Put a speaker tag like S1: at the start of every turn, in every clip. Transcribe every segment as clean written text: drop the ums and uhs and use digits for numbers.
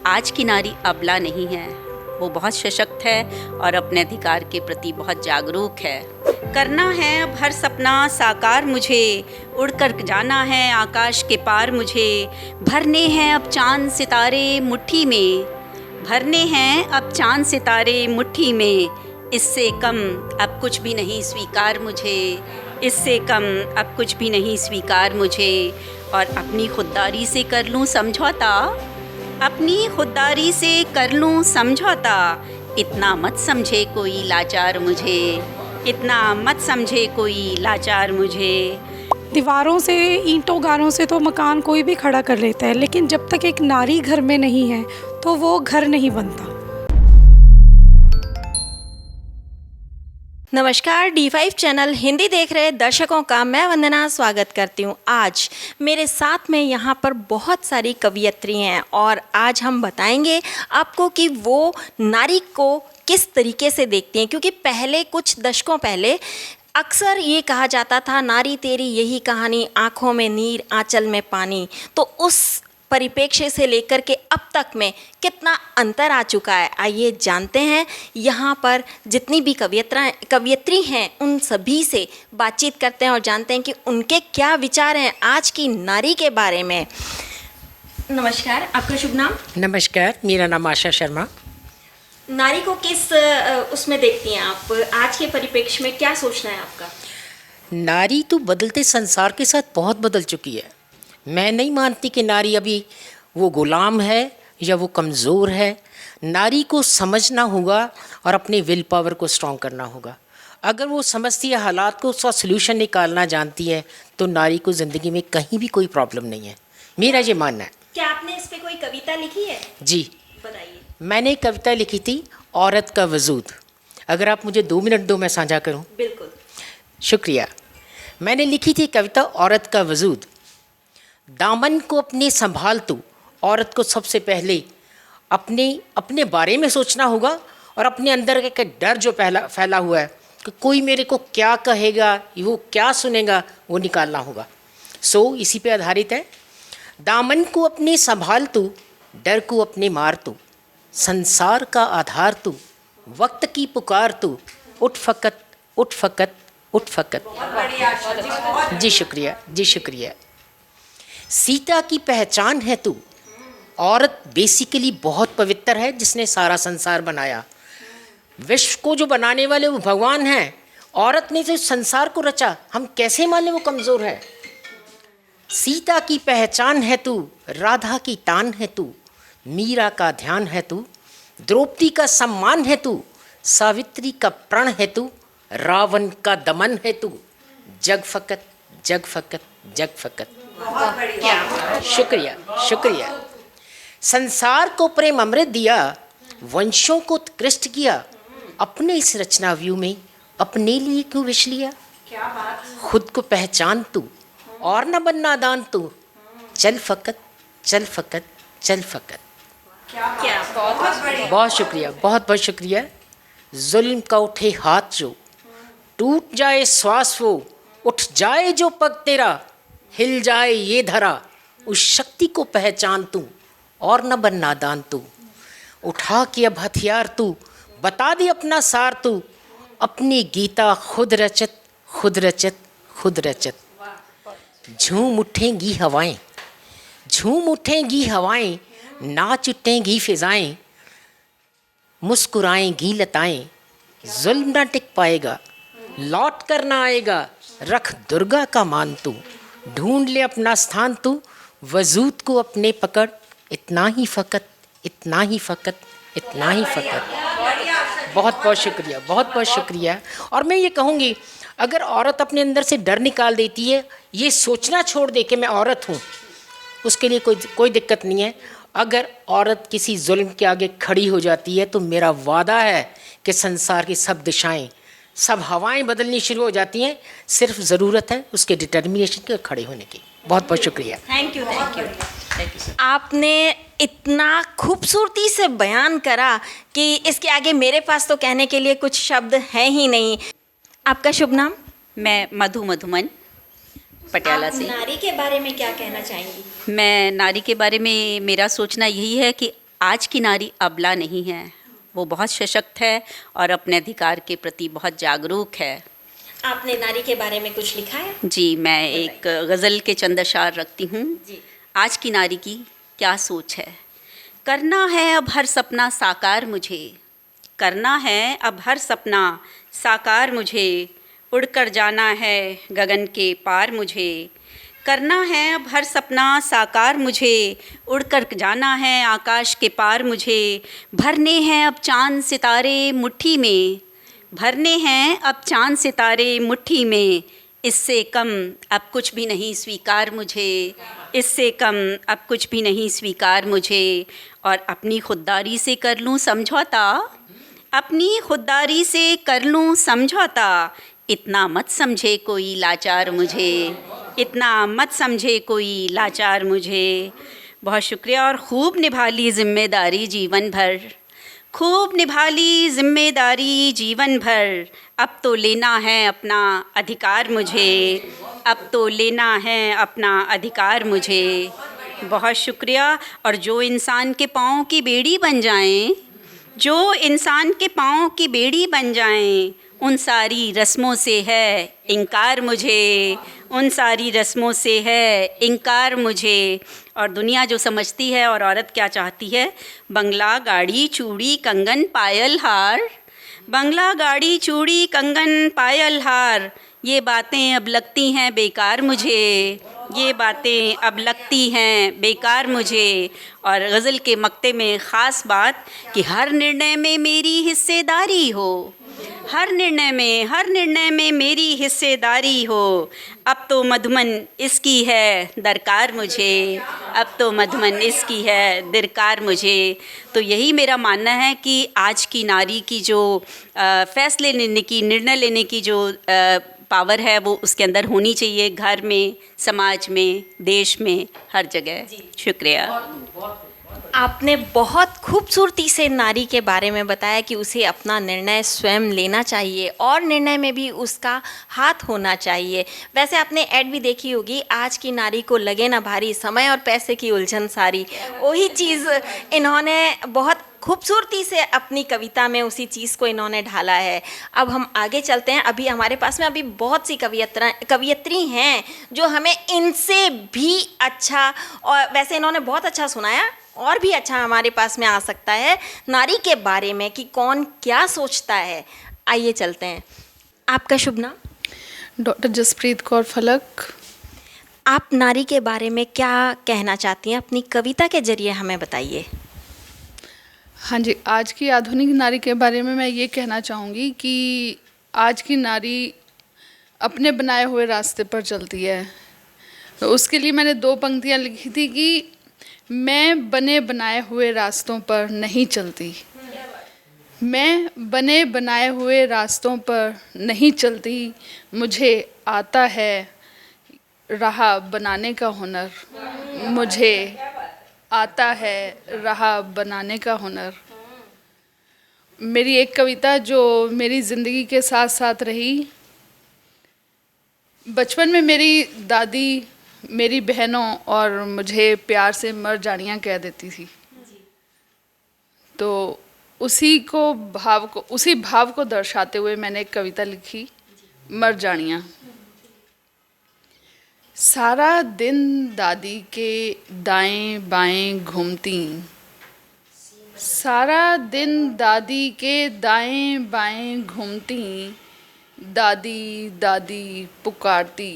S1: आज की नारी अबला नहीं है, वो बहुत सशक्त है और अपने अधिकार के प्रति बहुत जागरूक है। करना है अब हर सपना साकार मुझे, उड़कर जाना है आकाश के पार मुझे, भरने हैं अब चांद सितारे मुट्ठी में, भरने हैं अब चांद सितारे मुट्ठी में, इससे कम अब कुछ भी नहीं स्वीकार मुझे, इससे कम अब कुछ भी नहीं स्वीकार मुझे। और अपनी खुददारी से कर लूँ समझौता, अपनी खुददारी से कर लूँ समझौता, इतना मत समझे कोई लाचार मुझे, इतना मत समझे कोई लाचार मुझे।
S2: दीवारों से, ईंटों गारों से तो मकान कोई भी खड़ा कर लेता है, लेकिन जब तक एक नारी घर में नहीं है तो वो घर नहीं बनता।
S3: नमस्कार, D5 चैनल हिंदी देख रहे दर्शकों का मैं वंदना स्वागत करती हूँ। आज मेरे साथ में यहाँ पर बहुत सारी कवयित्री हैं और आज हम बताएंगे आपको कि वो नारी को किस तरीके से देखती हैं, क्योंकि पहले कुछ दशकों पहले अक्सर ये कहा जाता था नारी तेरी यही कहानी, आँखों में नीर आंचल में पानी। तो उस परिप्रेक्ष्य से लेकर के अब तक में कितना अंतर आ चुका है, आइए जानते हैं। यहाँ पर जितनी भी कवयित्री हैं उन सभी से बातचीत करते हैं और जानते हैं कि उनके क्या विचार हैं आज की नारी के बारे में। नमस्कार, आपका शुभ नाम?
S4: नमस्कार, मेरा नाम आशा शर्मा।
S3: नारी को किस उसमें देखती हैं आप, आज के परिप्रेक्ष्य में क्या सोचना है आपका?
S4: नारी तो बदलते संसार के साथ बहुत बदल चुकी है। मैं नहीं मानती कि नारी अभी वो गुलाम है या वो कमज़ोर है। नारी को समझना होगा और अपने विल पावर को स्ट्रॉन्ग करना होगा। अगर वो समझती है, हालात को उसका सल्यूशन निकालना जानती है, तो नारी को ज़िंदगी में कहीं भी कोई प्रॉब्लम नहीं है। मेरा ये मानना है।
S3: क्या आपने इस पे कोई कविता लिखी है?
S4: जी,
S3: बताइए।
S4: मैंने एक कविता लिखी थी, औरत का वजूद। अगर आप मुझे 2 मिनट दो, मैं साझा करूं।
S3: बिल्कुल।
S4: शुक्रिया। मैंने लिखी थी कविता औरत का वजूद। दामन को अपने संभाल तू, औरत को सबसे पहले अपने बारे में सोचना होगा और अपने अंदर का डर जो फैला हुआ है कि कोई मेरे को क्या कहेगा, वो क्या सुनेगा, वो निकालना होगा। इसी पे आधारित है। दामन को अपने संभाल तू, डर को अपने मार तू, संसार का आधार तू, वक्त की पुकार तू, उठ फकत उठ फकत उठ फकत। जी शुक्रिया, जी शुक्रिया। सीता की पहचान है तू। औरत बेसिकली बहुत पवित्र है, जिसने सारा संसार बनाया। विश्व को जो बनाने वाले वो भगवान हैं। औरत ने जो संसार को रचा, हम कैसे माने वो कमज़ोर है। सीता की पहचान है तू, राधा की तान है तू, मीरा का ध्यान है तू, द्रौपदी का सम्मान है तू, सावित्री का प्रण है तू, रावण का दमन है तू, जग फकत जग फकत जग फकत। शुक्रिया, शुक्रिया। संसार को प्रेम अमृत दिया, वंशों को उत्कृष्ट किया, अपने इस रचना व्यू में अपने लिए क्यों विष लिया। खुद को पहचान तू और न बन नादान तू, चल फकत चल फकत चल फकत। बहुत शुक्रिया, बहुत बहुत शुक्रिया। जुल्म का उठे हाथ जो, टूट जाए श्वास वो, उठ जाए जो पग तेरा, हिल जाए ये धरा, उस शक्ति को पहचान तू और न बन नादान तू। उठा के अब हथियार तू, बता दे अपना सार तू, अपनी गीता खुद रचत खुद रचत खुद रचत। झूम उठेंगी हवाएं, झूम उठेंगी हवाएं, नाच उठेंगी फिजाएं, मुस्कुराएंगी लताएं, जुल्म ना टिक पाएगा, लौट कर ना आएगा, रख दुर्गा का मान तू, ढूंढ ले अपना स्थान तू, वजूद को अपने पकड़, इतना ही फ़कत इतना ही फ़कत इतना ही फ़कत। बहुत बहुत शुक्रिया, बहुत बहुत शुक्रिया। और मैं ये कहूँगी, अगर औरत अपने अंदर से डर निकाल देती है, ये सोचना छोड़ दे कि मैं औरत हूँ, उसके लिए कोई दिक्कत नहीं है। अगर औरत किसी जुल्म के आगे खड़ी हो जाती है, तो मेरा वादा है कि संसार की सब दिशाएं, सब हवाएं बदलनी शुरू हो जाती हैं। सिर्फ ज़रूरत है उसके डिटर्मिनेशन के खड़े होने की। बहुत बहुत शुक्रिया।
S3: Thank you, thank you, thank you. आपने इतना खूबसूरती से बयान करा कि इसके आगे मेरे पास तो कहने के लिए कुछ शब्द हैं ही नहीं। आपका शुभ नाम?
S1: मैं मधुमन पटियाला से।
S3: नारी के बारे में क्या कहना चाहेंगी?
S1: मैं नारी के बारे में मेरा सोचना यही है कि आज की नारी अबला नहीं है, वो बहुत सशक्त है और अपने अधिकार के प्रति बहुत जागरूक है।
S3: आपने नारी के बारे में कुछ लिखा है?
S1: जी, मैं एक गज़ल के चंद अशार रखती हूँ।
S3: जी।
S1: आज की नारी की क्या सोच है। करना है अब हर सपना साकार मुझे, करना है अब हर सपना साकार मुझे, उड़कर जाना है गगन के पार मुझे। करना है अब हर सपना साकार मुझे, उड़कर जाना है आकाश के पार मुझे। भरने हैं अब चाँद सितारे मुट्ठी में, भरने हैं अब चाँद सितारे मुट्ठी में। इससे कम अब कुछ भी नहीं स्वीकार मुझे, इससे कम अब कुछ भी नहीं स्वीकार मुझे। और अपनी खुददारी से कर लूँ समझौता, अपनी खुददारी से कर लूँ समझौता। इतना मत समझे कोई लाचार मुझे, इतना मत समझे कोई लाचार मुझे। बहुत शुक्रिया। और खूब निभा ली जिम्मेदारी जीवन भर, खूब निभा ली जिम्मेदारी जीवन भर। अब तो लेना है अपना अधिकार मुझे, अब तो लेना है अपना अधिकार मुझे। बहुत शुक्रिया। और जो इंसान के पाँव की बेड़ी बन जाएं, जो इंसान के पाँव की बेड़ी बन जाएं, उन सारी रस्मों से है इनकार मुझे, उन सारी रस्मों से है इनकार मुझे। और दुनिया जो समझती है और औरत क्या चाहती है, बंगला गाड़ी चूड़ी कंगन पायल हार, बंगला गाड़ी चूड़ी कंगन पायल हार। ये बातें अब लगती हैं बेकार मुझे, ये बातें अब लगती हैं बेकार मुझे। और गज़ल के मक्ते में ख़ास बात कि हर निर्णय में मेरी हिस्सेदारी हो, हर निर्णय में मेरी हिस्सेदारी हो। अब तो मधुमन इसकी है दरकार मुझे, अब तो मधुमन इसकी है दरकार मुझे। तो यही मेरा मानना है कि आज की नारी की जो फ़ैसले लेने की, निर्णय लेने की जो पावर है वो उसके अंदर होनी चाहिए, घर में, समाज में, देश में, हर जगह। शुक्रिया।
S3: आपने बहुत खूबसूरती से नारी के बारे में बताया कि उसे अपना निर्णय स्वयं लेना चाहिए और निर्णय में भी उसका हाथ होना चाहिए। वैसे आपने ऐड भी देखी होगी, आज की नारी को लगे ना भारी, समय और पैसे की उलझन सारी। वही चीज़ इन्होंने बहुत खूबसूरती से अपनी कविता में उसी चीज़ को इन्होंने ढाला है। अब हम आगे चलते हैं। अभी हमारे पास में अभी बहुत सी कवियत्री हैं जो हमें इनसे भी अच्छा, और वैसे इन्होंने बहुत अच्छा सुनाया, और भी अच्छा हमारे पास में आ सकता है नारी के बारे में कि कौन क्या सोचता है। आइए चलते हैं। आपका शुभ नाम?
S5: डॉक्टर जसप्रीत कौर फलक।
S3: आप नारी के बारे में क्या कहना चाहती हैं, अपनी कविता के जरिए हमें बताइए।
S5: हाँ जी, आज की आधुनिक नारी के बारे में मैं ये कहना चाहूँगी कि आज की नारी अपने बनाए हुए रास्ते पर चलती है। तो उसके लिए मैंने 2 पंक्तियाँ लिखी थी कि मैं बने बनाए हुए रास्तों पर नहीं चलती, मैं बने बनाए हुए रास्तों पर नहीं चलती, मुझे आता है राह बनाने का हुनर, मुझे आता है राह बनाने का हुनर। मेरी एक कविता जो मेरी ज़िंदगी के साथ साथ रही। बचपन में मेरी दादी मेरी बहनों और मुझे प्यार से मर जानियाँ कह देती थी, तो उसी भाव को दर्शाते हुए मैंने एक कविता लिखी, मर जानियाँ। सारा दिन दादी के दाएं बाएं घूमती, सारा दिन दादी के दाएं बाएं घूमती, दादी दादी पुकारती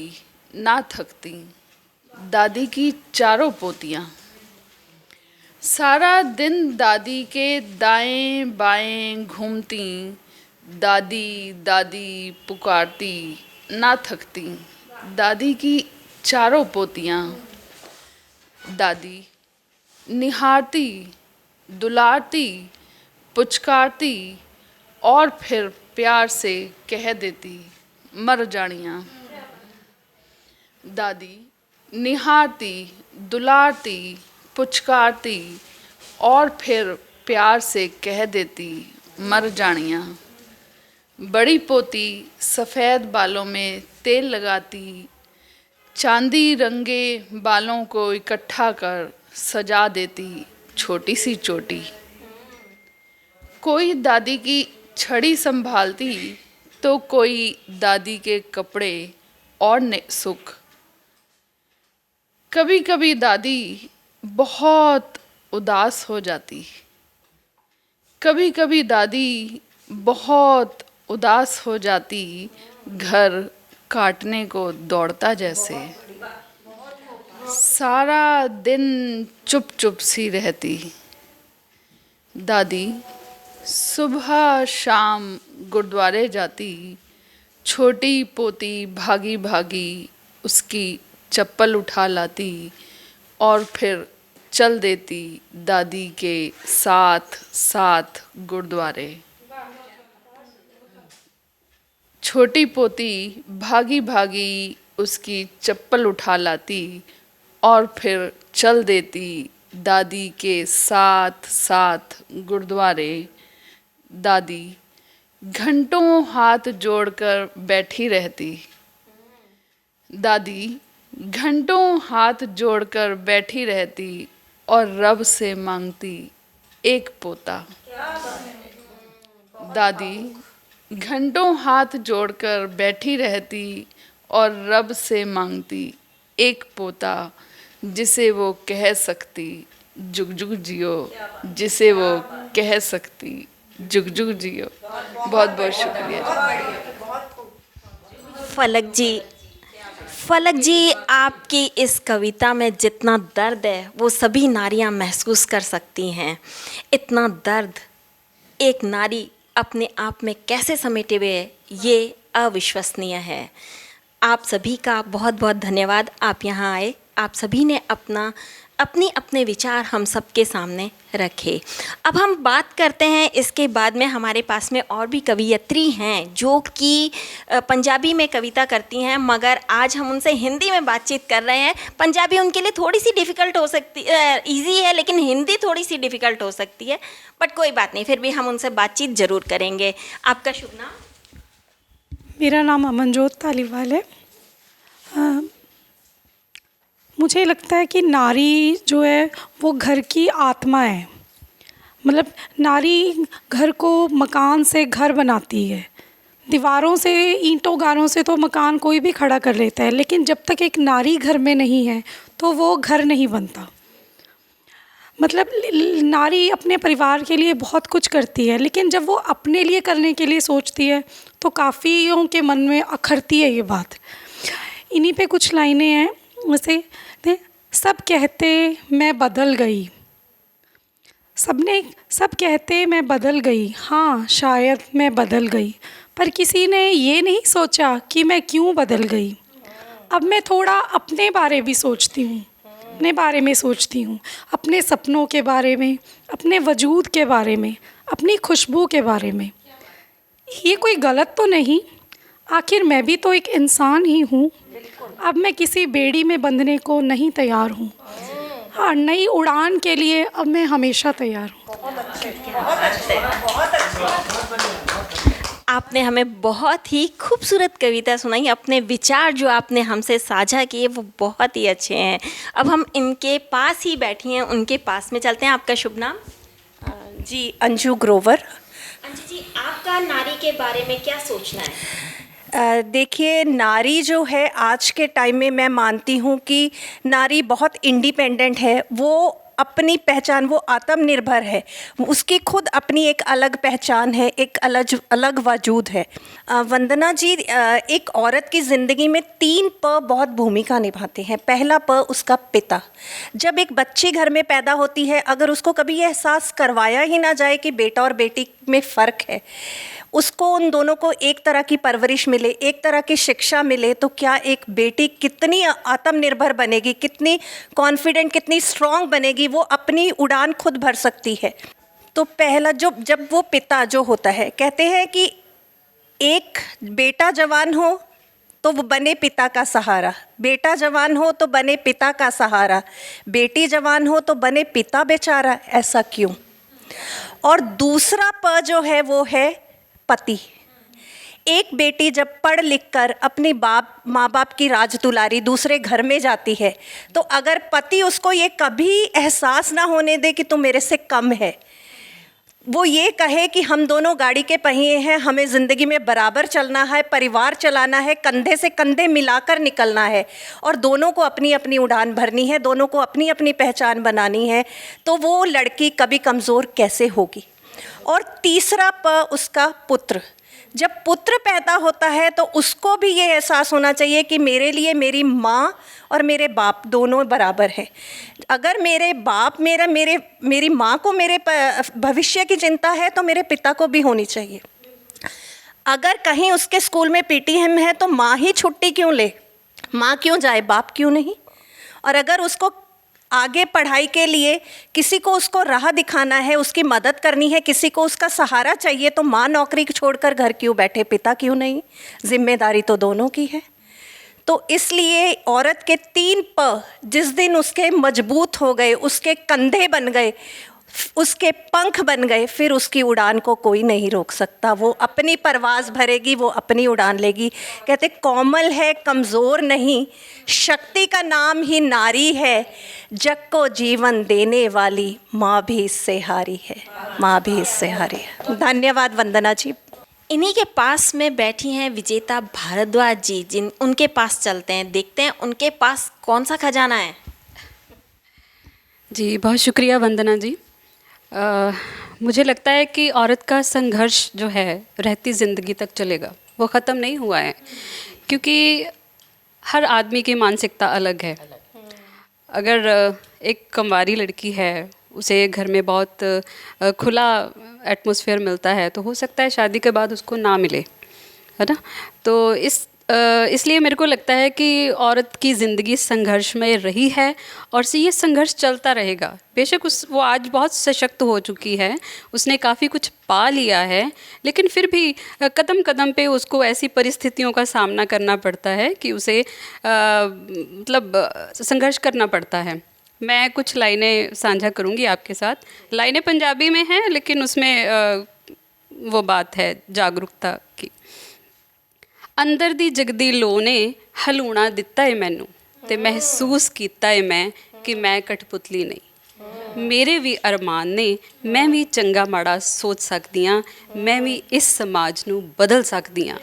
S5: ना थकती, दादी की चारों पोतियाँ। सारा दिन दादी के दाएं बाएं घूमती, दादी दादी पुकारती ना थकती, दादी की चारों पोतियाँ। दादी निहारती, दुलारती, पुचकारती और फिर प्यार से कह देती मर जानियाँ। दादी निहारती, दुलारती, पुचकारती और फिर प्यार से कह देती मर जानियाँ। बड़ी पोती सफ़ेद बालों में तेल लगाती, चांदी रंगे बालों को इकट्ठा कर सजा देती छोटी सी चोटी। कोई दादी की छड़ी संभालती तो कोई दादी के कपड़े और सुख। कभी कभी दादी बहुत उदास हो जाती, कभी कभी दादी बहुत उदास हो जाती, घर काटने को दौड़ता जैसे। सारा दिन चुप चुप सी रहती। दादी सुबह शाम गुरुद्वारे जाती, छोटी पोती भागी भागी उसकी चप्पल उठा लाती और फिर चल देती दादी के साथ साथ गुरुद्वारे। छोटी पोती भागी भागी उसकी चप्पल उठा लाती और फिर चल देती दादी के साथ साथ गुरुद्वारे। दादी घंटों हाथ जोड़कर बैठी रहती। दादी घंटों हाथ जोड़कर बैठी रहती और रब से मांगती एक पोता। दादी घंटों हाथ जोड़कर बैठी रहती और रब से मांगती एक पोता, जिसे वो कह सकती जुग जुग जियो, जिसे वो कह सकती जुग जुग जियो। बहुत बहुत शुक्रिया।
S3: फलक जी, आपकी इस कविता में जितना दर्द है वो सभी नारियां महसूस कर सकती हैं। इतना दर्द एक नारी अपने आप में कैसे समेटे हुए है, ये अविश्वसनीय है। आप सभी का बहुत बहुत धन्यवाद, आप यहाँ आए, आप सभी ने अपने अपने विचार हम सबके सामने रखे। अब हम बात करते हैं, इसके बाद में हमारे पास में और भी कवियत्री हैं जो कि पंजाबी में कविता करती हैं, मगर आज हम उनसे हिंदी में बातचीत कर रहे हैं। पंजाबी उनके लिए थोड़ी सी डिफ़िकल्ट हो सकती ईजी है, लेकिन हिंदी थोड़ी सी डिफ़िकल्ट हो सकती है, बट कोई बात नहीं, फिर भी हम उनसे बातचीत ज़रूर करेंगे। आपका शुभ नाम?
S2: मेरा नाम अमनजोत तालीवाल है। मुझे लगता है कि नारी जो है वो घर की आत्मा है। मतलब नारी घर को मकान से घर बनाती है। दीवारों से, ईंटों गारों से तो मकान कोई भी खड़ा कर लेता है, लेकिन जब तक एक नारी घर में नहीं है तो वो घर नहीं बनता। मतलब नारी अपने परिवार के लिए बहुत कुछ करती है, लेकिन जब वो अपने लिए करने के लिए सोचती है तो काफ़ियों के मन में अखरती है ये बात। इन्हीं पे कुछ लाइनें हैं, वैसे सब कहते मैं बदल गई, सब कहते मैं बदल गई, हाँ शायद मैं बदल गई, पर किसी ने ये नहीं सोचा कि मैं क्यों बदल गई। अब मैं थोड़ा अपने बारे भी सोचती हूँ, अपने बारे में सोचती हूँ, अपने सपनों के बारे में, अपने वजूद के बारे में, अपनी खुशबू के बारे में। ये कोई गलत तो नहीं, आखिर मैं भी तो एक इंसान ही हूँ। अब मैं किसी बेड़ी में बंधने को नहीं तैयार हूँ। हाँ, नई उड़ान के लिए अब मैं हमेशा तैयार हूँ।
S3: आपने हमें बहुत ही खूबसूरत कविता सुनाई। अपने विचार जो आपने हमसे साझा किए वो बहुत ही अच्छे हैं। अब हम इनके पास ही बैठी हैं, उनके पास में चलते हैं। आपका शुभ नाम?
S6: जी, अंजू ग्रोवर।
S3: अंजू जी, आपका नारी के बारे में क्या सोचना है?
S6: देखिए, नारी जो है आज के टाइम में मैं मानती हूँ कि नारी बहुत इंडिपेंडेंट है। वो अपनी पहचान, वो आत्मनिर्भर है, उसकी खुद अपनी एक अलग पहचान है, एक अलग वजूद है। वंदना जी, एक औरत की ज़िंदगी में 3 प बहुत भूमिका निभाते हैं। पहला प उसका पिता। जब एक बच्ची घर में पैदा होती है, अगर उसको कभी ये एहसास करवाया ही ना जाए कि बेटा और बेटी में फ़र्क है, उसको उन दोनों को एक तरह की परवरिश मिले, एक तरह की शिक्षा मिले, तो क्या एक बेटी कितनी आत्मनिर्भर बनेगी, कितनी कॉन्फिडेंट, कितनी स्ट्रॉन्ग बनेगी, वो अपनी उड़ान खुद भर सकती है। तो पहला जब वो पिता जो होता है, कहते हैं कि एक बेटा जवान हो तो वो बने पिता का सहारा, बेटा जवान हो तो बने पिता का सहारा, बेटी जवान हो तो बने पिता बेचारा। ऐसा क्यों? और दूसरा प जो है वो है पति। एक बेटी जब पढ़ लिख कर अपनी माँ बाप की राज दुलारी दूसरे घर में जाती है, तो अगर पति उसको ये कभी एहसास ना होने दे कि तू मेरे से कम है, वो ये कहे कि हम दोनों गाड़ी के पहिए हैं, हमें ज़िंदगी में बराबर चलना है, परिवार चलाना है, कंधे से कंधे मिलाकर निकलना है और दोनों को अपनी अपनी उड़ान भरनी है, दोनों को अपनी अपनी पहचान बनानी है, तो वो लड़की कभी कमज़ोर कैसे होगी। और तीसरा उसका पुत्र, जब पुत्र पैदा होता है तो उसको भी ये एहसास होना चाहिए कि मेरे लिए मेरी माँ और मेरे बाप दोनों बराबर हैं। अगर मेरे बाप मेरी माँ को मेरे भविष्य की चिंता है तो मेरे पिता को भी होनी चाहिए। अगर कहीं उसके स्कूल में पीटीएम है तो माँ ही छुट्टी क्यों ले, माँ क्यों जाए, बाप क्यों नहीं। और अगर उसको आगे पढ़ाई के लिए किसी को उसको राह दिखाना है, उसकी मदद करनी है, किसी को उसका सहारा चाहिए, तो माँ नौकरी छोड़कर घर क्यों बैठे, पिता क्यों नहीं। जिम्मेदारी तो दोनों की है। तो इसलिए औरत के 3 प जिस दिन उसके मजबूत हो गए, उसके कंधे बन गए, उसके पंख बन गए, फिर उसकी उड़ान को कोई नहीं रोक सकता। वो अपनी परवाज़ भरेगी, वो अपनी उड़ान लेगी। कहते कोमल है, कमज़ोर नहीं, शक्ति का नाम ही नारी है, जग को जीवन देने वाली माँ भी इससे हारी है, माँ भी इससे हारी है। धन्यवाद वंदना जी।
S3: इन्हीं के पास में बैठी हैं विजेता भारद्वाज जी, उनके पास चलते हैं, देखते हैं उनके पास कौन सा खजाना है।
S7: जी बहुत शुक्रिया वंदना जी। मुझे लगता है कि औरत का संघर्ष जो है रहती ज़िंदगी तक चलेगा, वो ख़त्म नहीं हुआ है, क्योंकि हर आदमी की मानसिकता अलग है। अगर एक कंवारी लड़की है, उसे घर में बहुत खुला एटमॉस्फेयर मिलता है, तो हो सकता है शादी के बाद उसको ना मिले, है ना। तो इसलिए मेरे को लगता है कि औरत की ज़िंदगी संघर्ष में रही है और ये संघर्ष चलता रहेगा। बेशक वो आज बहुत सशक्त हो चुकी है, उसने काफ़ी कुछ पा लिया है, लेकिन फिर भी कदम कदम पे उसको ऐसी परिस्थितियों का सामना करना पड़ता है कि उसे मतलब संघर्ष करना पड़ता है। मैं कुछ लाइनें साझा करूँगी आपके साथ। लाइनें पंजाबी में हैं, लेकिन उसमें वो बात है जागरूकता की। अंदर दी जगदी लो ने हलूणा दिता है मैनू, ते महसूस किया है मैं कि मैं कठपुतली नहीं। मेरे भी अरमान ने, मैं भी चंगा माड़ा सोच सकती हाँ, मैं भी इस समाज नू बदल सकती हाँ।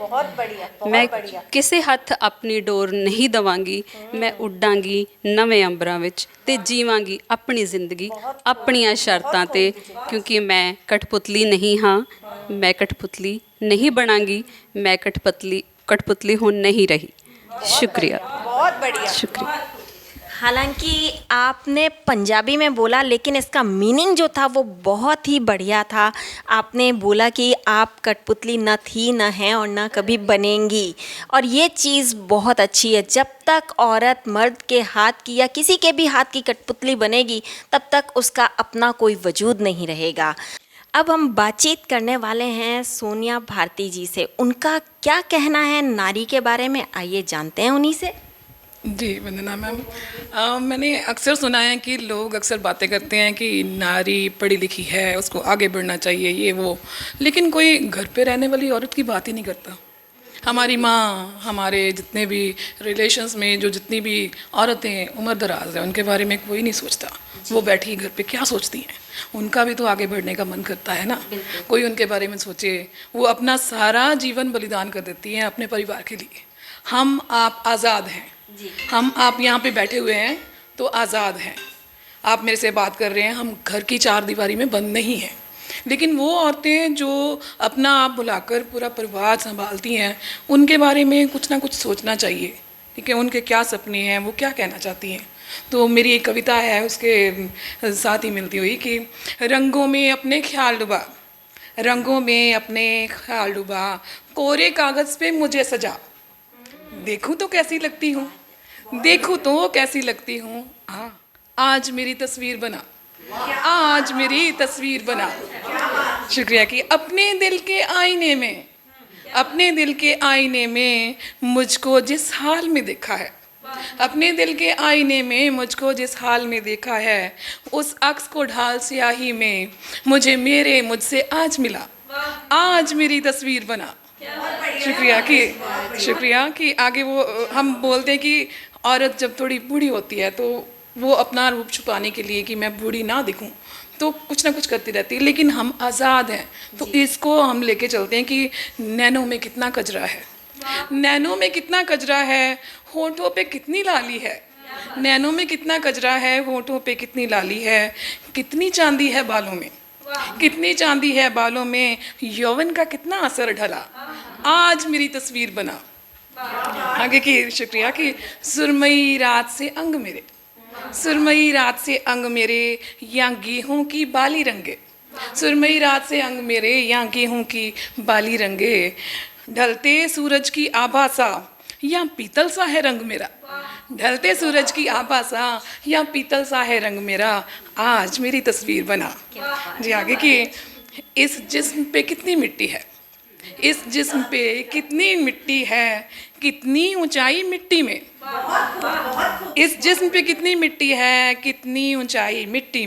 S7: मैं किसे हथ अपनी डोर नहीं दवांगी, मैं उडांगी नवे अंबरां विच ते जीवांगी अपनी जिंदगी अपनियां शर्तां ते, क्योंकि मैं कठपुतली नहीं हाँ, मैं कठपुतली नहीं बनांगी, मैं कठपुतली हो नहीं रही। शुक्रिया,
S6: बहुत बढ़िया,
S7: शुक्रिया।
S3: हालांकि आपने पंजाबी में बोला, लेकिन इसका मीनिंग जो था वो बहुत ही बढ़िया था। आपने बोला कि आप कठपुतली न थी, न हैं और न कभी बनेंगी, और ये चीज़ बहुत अच्छी है। जब तक औरत मर्द के हाथ की या किसी के भी हाथ की कठपुतली बनेगी, तब तक उसका अपना कोई वजूद नहीं रहेगा। अब हम बातचीत करने वाले हैं सोनिया भारती जी से। उनका क्या कहना है नारी के बारे में, आइए जानते हैं उन्हीं से।
S8: जी वंदना मैम, मैंने अक्सर सुना है कि लोग अक्सर बातें करते हैं कि नारी पढ़ी लिखी है, उसको आगे बढ़ना चाहिए, ये वो, लेकिन कोई घर पे रहने वाली औरत की बात ही नहीं करता। हमारी माँ, हमारे जितने भी रिलेशंस में जो जितनी भी औरतें उम्र दराज हैं, उनके बारे में कोई नहीं सोचता। वो बैठी घर पे क्या सोचती हैं, उनका भी तो आगे बढ़ने का मन करता है ना, कोई उनके बारे में सोचे। वो अपना सारा जीवन बलिदान कर देती हैं अपने परिवार के लिए। हम आप आज़ाद हैं, हम आप यहाँ पे बैठे हुए हैं तो आज़ाद हैं, आप मेरे से बात कर रहे हैं, हम घर की 4 दीवारी में बंद नहीं हैं। लेकिन वो औरतें जो अपना आप बुलाकर पूरा परिवार संभालती हैं, उनके बारे में कुछ ना कुछ सोचना चाहिए, ठीक है, उनके क्या सपने हैं, वो क्या कहना चाहती हैं। तो मेरी एक कविता है, उसके साथ ही मिलती हुई कि रंगों में अपने ख्याल डुबा, रंगों में अपने ख्याल डुबा, कोरे कागज़ पे मुझे सजा, देखूं तो कैसी लगती हूँ, देखूं तो कैसी लगती हूँ, आज मेरी तस्वीर बना, आज मेरी तस्वीर बना। शुक्रिया कि अपने दिल के आईने में, अपने दिल के आईने में मुझको जिस हाल में देखा है, अपने दिल के आईने में मुझको जिस हाल में देखा है, उस अक्स को ढाल स्याही में मुझे मुझसे आज मिला, आज मेरी तस्वीर बना। शुक्रिया कि आगे वो हम बोलते हैं कि औरत जब थोड़ी बूढ़ी होती है तो वो अपना रूप छुपाने के लिए कि मैं बूढ़ी ना दिखूं तो कुछ ना कुछ करती रहती है, लेकिन हम आज़ाद हैं तो इसको हम लेके चलते हैं कि नैनो में कितना कचरा है, नैनो में कितना कचरा है, होठों पे कितनी लाली है, नैनो में कितना कचरा है, होठों पे कितनी लाली है, कितनी चांदी है बालों में, कितनी चांदी है बालों में, यौवन का कितना असर ढला, आज मेरी तस्वीर बना। आगे की शुक्रिया कि सुरमई रात से अंग मेरे, सुरमई रात से अंग मेरे या गेहूं की बाली रंगे, सुरमई रात से अंग मेरे या गेहूं की बाली रंगे, ढलते सूरज की आभा सा या पीतल सा है रंग मेरा, ढलते सूरज की आभा सा या पीतल सा है रंग मेरा, आज मेरी तस्वीर बना। जी आगे कि इस जिस्म पे कितनी मिट्टी है, इस जिस्म पे कितनी मिट्टी है, कितनी ऊंचाई मिट्टी में, इस जिस्म पे कितनी मिट्टी है, कितनी ऊंचाई मिट्टी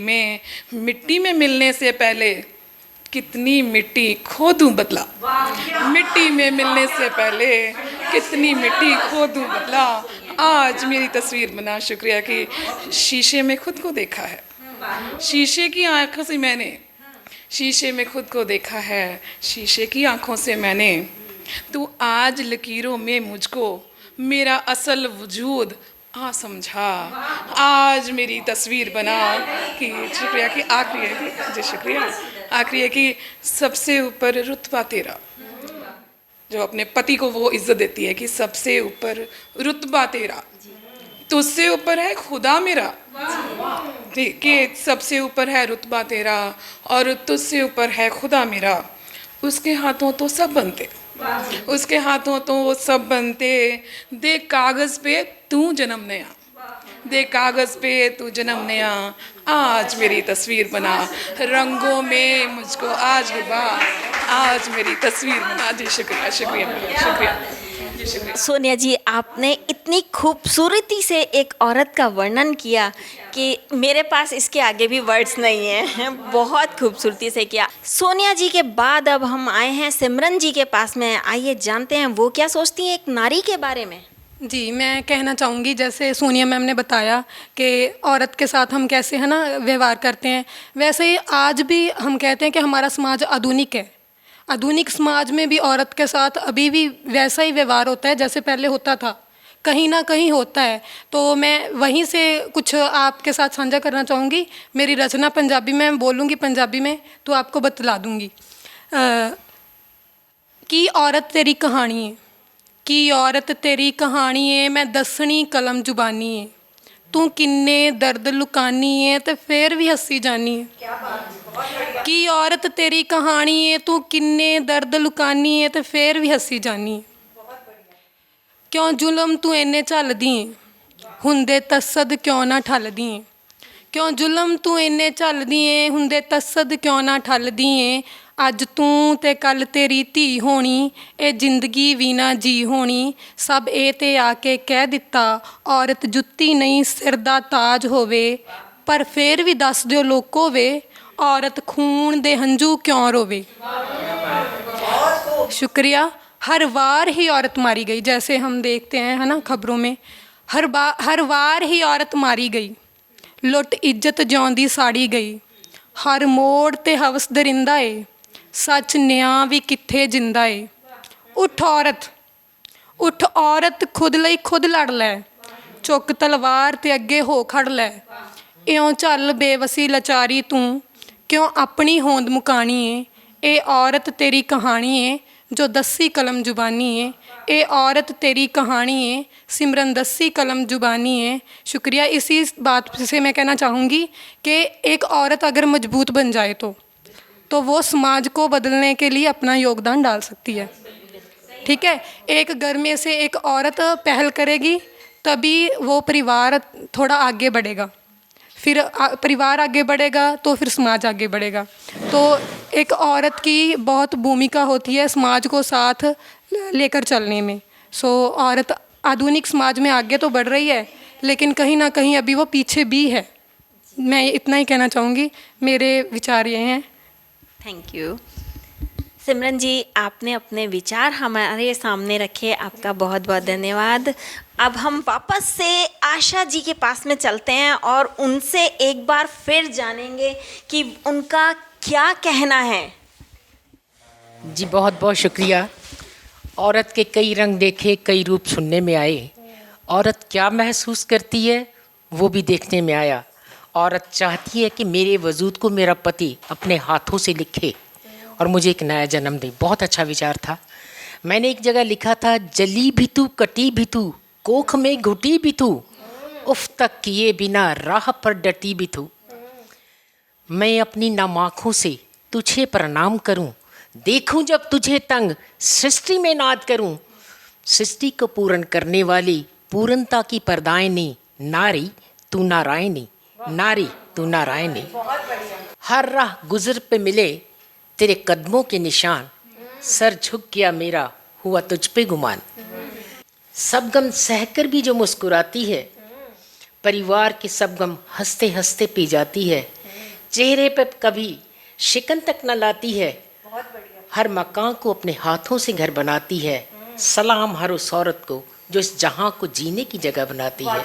S8: में मिलने से पहले कितनी मिट्टी खो दूं बदला, मिट्टी में मिलने से पहले कितनी मिट्टी खो दूं बदला, आज मेरी तस्वीर बना। शुक्रिया कि शीशे में खुद को देखा है, शीशे की आंखों से मैंने, शीशे में खुद को देखा है, शीशे की आंखों से मैंने, तू आज लकीरों में मुझको मेरा असल वजूद आ समझा, आज मेरी तस्वीर बना। कि शुक्रिया कि आखिरी है कि जी शुक्रिया, आखिरी है कि सबसे ऊपर रुतबा तेरा, जो अपने पति को वो इज्जत देती है कि सबसे ऊपर रुतबा तेरा, तुझसे ऊपर है खुदा मेरा, कि सबसे ऊपर है रुतबा तेरा और तुझसे ऊपर है खुदा मेरा, उसके हाथों तो सब बनते, उसके हाथों तो वो सब बनते, दे कागज़ पे तू जन्म नया, दे कागज़ पे तू जन्म नया, आज मेरी तस्वीर बना, रंगों में मुझको आज डुबा, आज मेरी तस्वीर बना। जी शुक्रिया शुक्रिया शुक्रिया जी शुक्रिया।
S3: सोनिया जी, आपने इतनी खूबसूरती से एक औरत का वर्णन किया कि मेरे पास इसके आगे भी वर्ड्स नहीं हैं, बहुत खूबसूरती से किया। सोनिया जी के बाद अब हम आए हैं सिमरन जी के पास में, आइए जानते हैं वो क्या सोचती हैं एक नारी के बारे में।
S9: जी, मैं कहना चाहूँगी जैसे सोनिया मैम ने बताया कि औरत के साथ हम कैसे है ना व्यवहार करते हैं, वैसे ही आज भी हम कहते हैं कि हमारा समाज आधुनिक है। आधुनिक समाज में भी औरत के साथ अभी भी वैसा ही व्यवहार होता है जैसे पहले होता था, कहीं ना कहीं होता है। तो मैं वहीं से कुछ आपके साथ साझा करना चाहूँगी। मेरी रचना पंजाबी में बोलूँगी, पंजाबी में तो आपको बतला दूँगी कि औरत तेरी कहानी है, कि औरत तेरी कहानी है, मैं दसनी कलम जुबानी है, तू किन्ने दर्द लुकानी है ते फिर भी हसी जानी है। कि औरत तेरी कहानी है, तू किन्ने दर्द लुकानी है ते फिर भी हसी जानी है। क्यों जुलम तू इन्ने झलदी है, हुंदे तसद क्यों ना ठलदी है। क्यों जुलम तू इन्ने झलदी है, हुंदे तसद क्यों ना ठलदी है। अज तू ते कल तेरी धी होनी, ए जिंदगी भी ना जी होनी। सब ए ते आके कह दिता, औरत जुत्ती नहीं सिर दा ताज होवे। पर फिर भी दस दिओ लोको वे, औरत खून दे हंझू क्यों रोवे। शुक्रिया। हर वार ही औरत मारी गई, जैसे हम देखते हैं है ना खबरों में, हर वार ही औरत मारी गई। लुट इज्जत जिउंदी साड़ी गई, हर मोड़ ते हवस दरिंदा है। सच न्याय भी कित्थे जिंदा है। उठ औरत, उठ औरत, खुद लई खुद लड़ लै। चुक तलवार ते अगे हो खड़ लै। इउं झल बेवसी लाचारी तू, क्यों अपनी होंद मुकानी है। ए औरत तेरी कहानी है, जो दसी कलम जुबानी है। ए औरत तेरी कहानी है, सिमरन दसी कलम जुबानी है। शुक्रिया। इसी बात से मैं कहना चाहूँगी कि एक औरत अगर मजबूत बन जाए तो वो समाज को बदलने के लिए अपना योगदान डाल सकती है। ठीक है, एक घर में से एक औरत पहल करेगी तभी वो परिवार थोड़ा आगे बढ़ेगा, फिर परिवार आगे बढ़ेगा तो फिर समाज आगे बढ़ेगा। तो एक औरत की बहुत भूमिका होती है समाज को साथ लेकर चलने में। औरत आधुनिक समाज में आगे तो बढ़ रही है, लेकिन कहीं ना कहीं अभी वो पीछे भी है। मैं इतना ही कहना चाहूँगी, मेरे विचार ये हैं।
S3: Thank you. सिमरन जी, आपने अपने विचार हमारे सामने रखे, आपका बहुत बहुत धन्यवाद। अब हम वापस से आशा जी के पास में चलते हैं और उनसे एक बार फिर जानेंगे कि उनका क्या कहना है।
S4: जी बहुत बहुत शुक्रिया। औरत के कई रंग देखे, कई रूप सुनने में आए। औरत क्या महसूस करती है वो भी देखने में आया। औरत चाहती है कि मेरे वजूद को मेरा पति अपने हाथों से लिखे और मुझे एक नया जन्म दे। बहुत अच्छा विचार था। मैंने एक जगह लिखा था, जली भी तू कटी भी तू, कोख में घुटी भी तू, उफ तक किए बिना राह पर डटी भी तू। मैं अपनी नम आँखों से तुझे प्रणाम करूं, देखूं जब तुझे तंग सृष्टि में नाद करूं। सृष्टि को पूर्ण करने वाली पूर्णता की परदायनी, नारी तू नारायणी, नारी तू नारायणी। हर राह गुजर पे मिले तेरे कदमों के निशान, सर झुक गया मेरा हुआ तुझ पे गुमान। सब गम सहकर भी जो मुस्कुराती है, परिवार के सब गम हंसते हंसते पी जाती है। चेहरे पे कभी शिकन तक न लाती है, हर मकान को अपने हाथों से घर बनाती है। सलाम हर उस औरत को जो इस जहां को जीने की जगह बनाती है।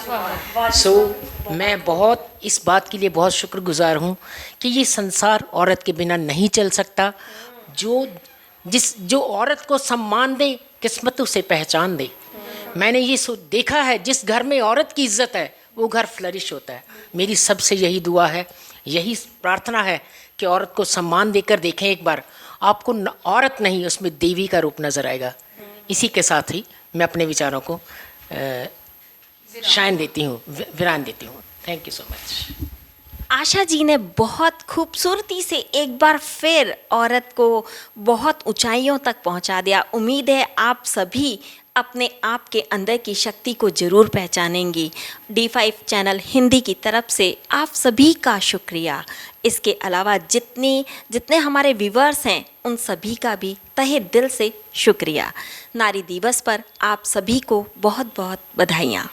S4: मैं बहुत इस बात के लिए बहुत शुक्रगुजार हूँ कि ये संसार औरत के बिना नहीं चल सकता। जो औरत को सम्मान दे, किस्मत उसे पहचान दे। मैंने ये देखा है, जिस घर में औरत की इज्जत है वो घर फ्लरिश होता है। मेरी सबसे यही दुआ है, यही प्रार्थना है कि औरत को सम्मान देकर देखें एक बार, आपको औरत नहीं उसमें देवी का रूप नजर आएगा। इसी के साथ ही मैं अपने विचारों को शाइन देती हूँ, विराम देती हूँ। Thank you so much.
S3: Asha ji ने बहुत खूबसूरती से एक बार फिर औरत को बहुत ऊंचाइयों तक पहुंचा दिया। उम्मीद है आप सभी अपने आप के अंदर की शक्ति को ज़रूर पहचानेंगी। D5 चैनल हिंदी की तरफ से आप सभी का शुक्रिया। इसके अलावा जितने हमारे व्यूवर्स हैं उन सभी का भी तहे दिल से शुक्रिया। नारी दिवस पर आप सभी को बहुत बहुत बधाइयाँ।